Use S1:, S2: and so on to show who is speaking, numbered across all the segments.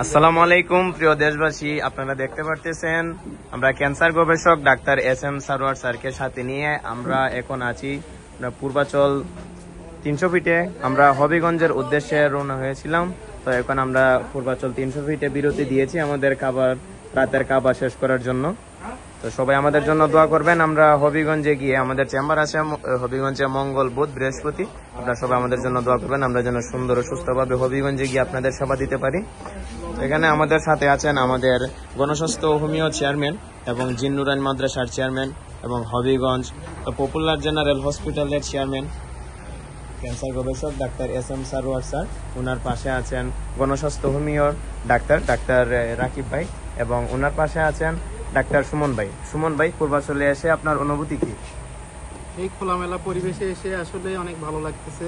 S1: আসসালামু আলাইকুম প্রিয় দেশবাসী, আপনারা দেখতে পারতেছেন আমরা ক্যান্সার গবেষক ডাক্তার এস এম সারোয়ার স্যারকে সাথে নিয়ে আমরা এখন আছি পূর্বাচল 300 ফিটে। আমরা হবিগঞ্জের উদ্দেশ্যে রওনা হয়েছিলাম। তো এখন আমরা পূর্বাচল 300 ফিটে বিরতি দিয়েছি আমাদের রাতের খাবার শেষ করার জন্য। তো সবাই আমাদের জন্য দোয়া করবেন। আমরা হবিগঞ্জে গিয়ে আমাদের চেম্বার আছে হবিগঞ্জে মঙ্গল, বুধ, বৃহস্পতি। আপনারা সবাই আমাদের জন্য দোয়া করবেন, আমরা যেন সুন্দর ও সুস্থভাবে হবিগঞ্জে গিয়ে আপনাদের সেবা দিতে পারি। এখানে আমাদের সাথে আছেন আমাদের গণস্বাস্থ্য হোমিও চেয়ারম্যান এবং জিন্নুরাইন মাদ্রাসার চেয়ারম্যান এবং হবিগঞ্জ পপুলার জেনারেল হসপিটালের চেয়ারম্যান ক্যান্সার গবেষক doctor S M Sarwar sir. ওনার পাশে আছেন গণস্বাস্থ্য হোমিওর ডাক্তার রাকিব ভাই এবং ওনার পাশে আছেন ডাক্তার সুমন ভাই। সুমন ভাই, পূর্বাচলে এসে আপনার অনুভূতি কি?
S2: এই খোলামেলা পরিবেশে এসে আসলে অনেক ভালো লাগতেছে।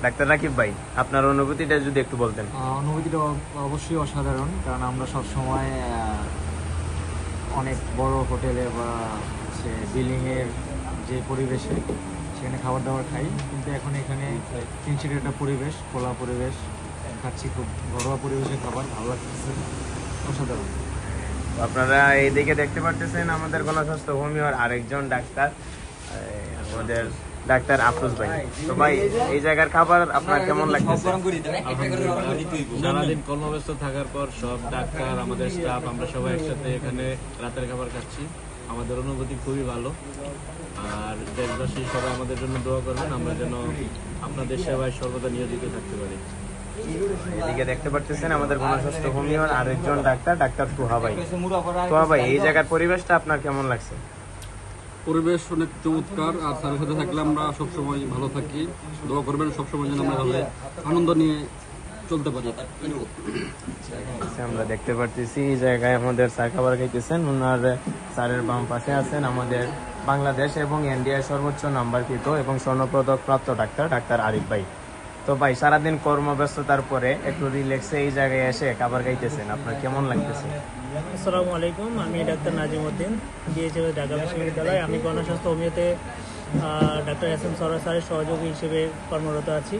S1: ডাক্তার রাকিব ভাই, আপনার অনুভূতিটা যদি একটু বলতেন।
S3: অনুভূতিটা অবশ্যই অসাধারণ, কারণ আমরা সবসময় অনেক বড় হোটেলে বা বিল্ডিংয়ের যে পরিবেশে সেখানে খাবার দাবার খাই, কিন্তু এখন এখানে তিনশির একটা পরিবেশ, খোলা পরিবেশ খাচ্ছি, খুব ঘরোয়া পরিবেশে খাবার, ভালো লাগতেছে, অসাধারণ।
S1: আপনারা এইদিকে দেখতে পারতেছেন আমাদের গণস্বাস্থ্য হোমিওর আরেকজন ডাক্তার, আমাদের ডাক্তার আফরোজ ভাই। তো ভাই, এই জায়গার খাবার আপনার কেমন লাগতেছে?
S4: সারাদিন কর্মব্যস্ত থাকার পর সব ডাক্তার, আমাদের স্টাফ, আমরা সবাই একসাথে এখানে রাতের খাবার খাচ্ছি। আমাদের অনুভূতি খুবই ভালো। আর দেশবাসী সবাই আমাদের জন্য দোয়া করবেন, আমরা যেন আপনাদের সেবায় সর্বদা নিয়োজিত থাকতে পারি।
S1: এদিকে দেখতে পারতেছেন আমাদের গণস্বাস্থ্য হোমিওর আরেকজন ডাক্তার তুহা ভাই। তুহা ভাই, এই জায়গার পরিবেশটা আপনার কেমন লাগছে?
S5: পরিবেশ অনেক চমৎকার, আর স্যারের সাথে থাকলে আমরা সবসময় ভালো থাকি। দোয়া করবেন সবসময় যেন আমরা ভালো আনন্দ নিয়ে চলতে পারি।
S1: আমরা দেখতে পারতেছি এই জায়গায় আমাদের স্যার খাবার খাইতেছেন। ওনার স্যারের বাম পাশে আছেন আমাদের বাংলাদেশ এবং ইন্ডিয়ার সর্বোচ্চ নাম্বারকৃত এবং স্বর্ণপদক প্রাপ্ত ডাক্তার আরিফ ভাই। তো ভাই, সারাদিন কর্মব্যস্ততার পরে একটু রিল্যাক্সে এই জায়গায় এসে খাবার খাইতেছেন, আপনার কেমন লাগতেছে?
S6: আসসালামু আলাইকুম, আমি ডাক্তার নাজিম উদ্দিন, ডিএইচএম ঢাকা বিশ্ববিদ্যালয়। আমি গণস্বাস্থ্য হোমিওতে ডাক্তার এস এম সারোয়ার স্যারের সহযোগী হিসেবে কর্মরত আছি।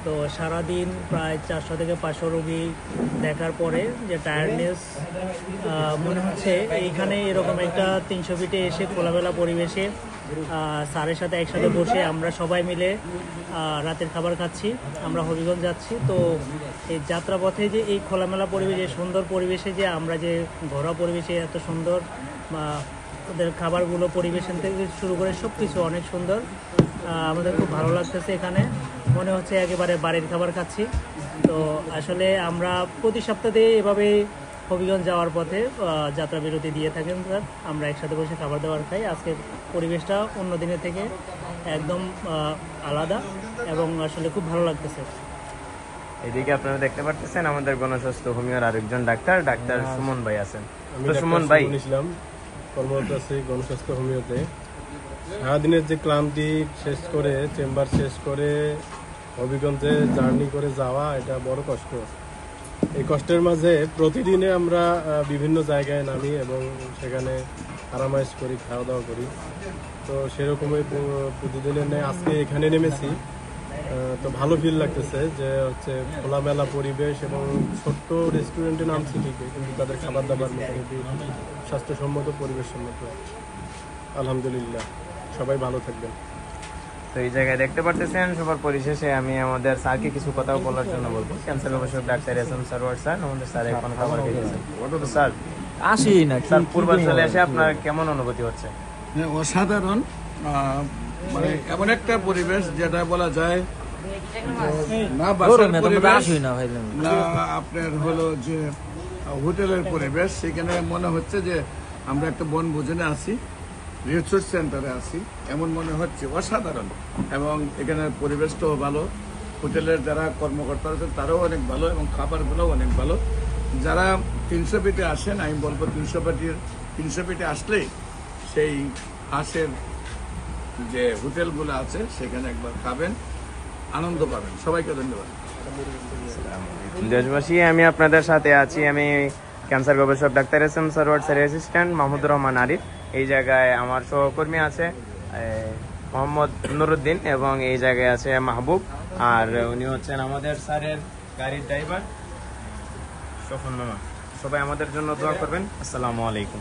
S6: তো সারাদিন প্রায় 400 থেকে 500 রোগী দেখার পরে যে টায়ার্ডনেস মনে হচ্ছে, এইখানে এরকম একটা 300 ফিটে এসে খোলামেলা পরিবেশে স্যারের সাথে একসাথে বসে আমরা সবাই মিলে রাতের খাবার খাচ্ছি। আমরা হবিগঞ্জ যাচ্ছি। তো এই যাত্রাপথে যে এই খোলামেলা পরিবেশে, সুন্দর পরিবেশে যে আমরা যে ঘরোয়া পরিবেশে এত সুন্দর ওদের খাবারগুলো পরিবেশন থেকে শুরু করে সব কিছু অনেক সুন্দর, আমাদের খুব ভালো লাগতেছে। এখানে মনে হচ্ছে একেবারে বাড়ির খাবার খাচ্ছি। তো আসলে আমরা প্রতি সপ্তাহে এভাবে হবিগঞ্জ যাওয়ার পথে যাত্রা বিরতি দিয়ে থাকেন স্যার, আমরা একসাথে বসে খাবার দাবার খাই। আজকে পরিবেশটা অন্য দিনের থেকে একদম আলাদা এবং আসলে খুব ভালো লাগতেছে।
S1: এদিকে আপনারা দেখতে পারতেছেন আমাদের গণস্বাস্থ্য হোমিওর আরেকজন ডাক্তার সুমন ভাই আছেন। তো সুমন ভাই,
S7: কর্মরত আছি গণস্বাস্থ্য হোমিওতে। সারাদিনের যে ক্লান্তি শেষ করে, চেম্বার শেষ করে হবিগঞ্জে জার্নি করে যাওয়া, এটা বড় কষ্ট। এই কষ্টের মাঝে প্রতিদিনে আমরা বিভিন্ন জায়গায় নামি এবং সেখানে আরামাইশ করি, খাওয়া দাওয়া করি। তো সেরকমই প্রতিদিনের নেই আজকে এখানে নেমেছি। তো ভালো ফিল লাগতেছে যে খোলামেলা পরিবেশ এবং ছোট্ট রেস্টুরেন্টে নামছি ঠিকই, কিন্তু তাদের খাবার দাবার মোটামুটি স্বাস্থ্যসম্মত, পরিবেশ সম্মত। আলহামদুলিল্লাহ, সবাই ভালো থাকবেন।
S1: তো এই জায়গায় দেখতে পারতেছেন সবার পরিশেষে আমি আমাদের স্যারকে কিছু কথা বলার জন্য বলবো। ক্যান্সার গবেষক doctor S M Sarwar sir, আমাদের স্যার এখন খাবার খেয়েছেন। স্যার
S3: আসি না
S1: স্যার, পূর্বাচলে এসে আপনার কেমন অনুভূতি হচ্ছে?
S8: অসাধারণ, মানে এমন একটা পরিবেশ যেটা বলা যায় না বাসার পরিবেশ না আপনার হলো যে হোটেলের পরিবেশ। সেখানে মনে হচ্ছে যে আমরা একটা বনভোজনে আছি, রিসোর্স সেন্টারে আছি, এমন মনে হচ্ছে। অসাধারণ। এবং এখানের পরিবেশটাও ভালো, হোটেলের যারা কর্মকর্তা আছেন তারাও অনেক ভালো এবং খাবারগুলোও অনেক ভালো। যারা 300 ফিটে আসেন, আমি বলবো 300 ফিটে আসলে সেই হাঁসের যে হোটেলগুলো আছে সেখানে একবার খাবেন, আনন্দ পাবেন। সবাইকে ধন্যবাদ।
S1: দেশবাসী, আমি আপনাদের সাথে আছি। আমি ক্যান্সার গবেষক ডাক্তার এস এম সারোয়ার স্যারের অ্যাসিস্ট্যান্ট মাহমুদুর রহমান আরিফ। এই জায়গায় আমার সহকর্মী আছে মোহাম্মদ নুরুদ্দিন এবং এই জায়গায় আছে মাহবুব। আর উনি হচ্ছেন আমাদের স্যারের গাড়ির ড্রাইভার স্বপন মামা। সবাই আমাদের জন্য দোয়া করবেন। আসসালামু আলাইকুম।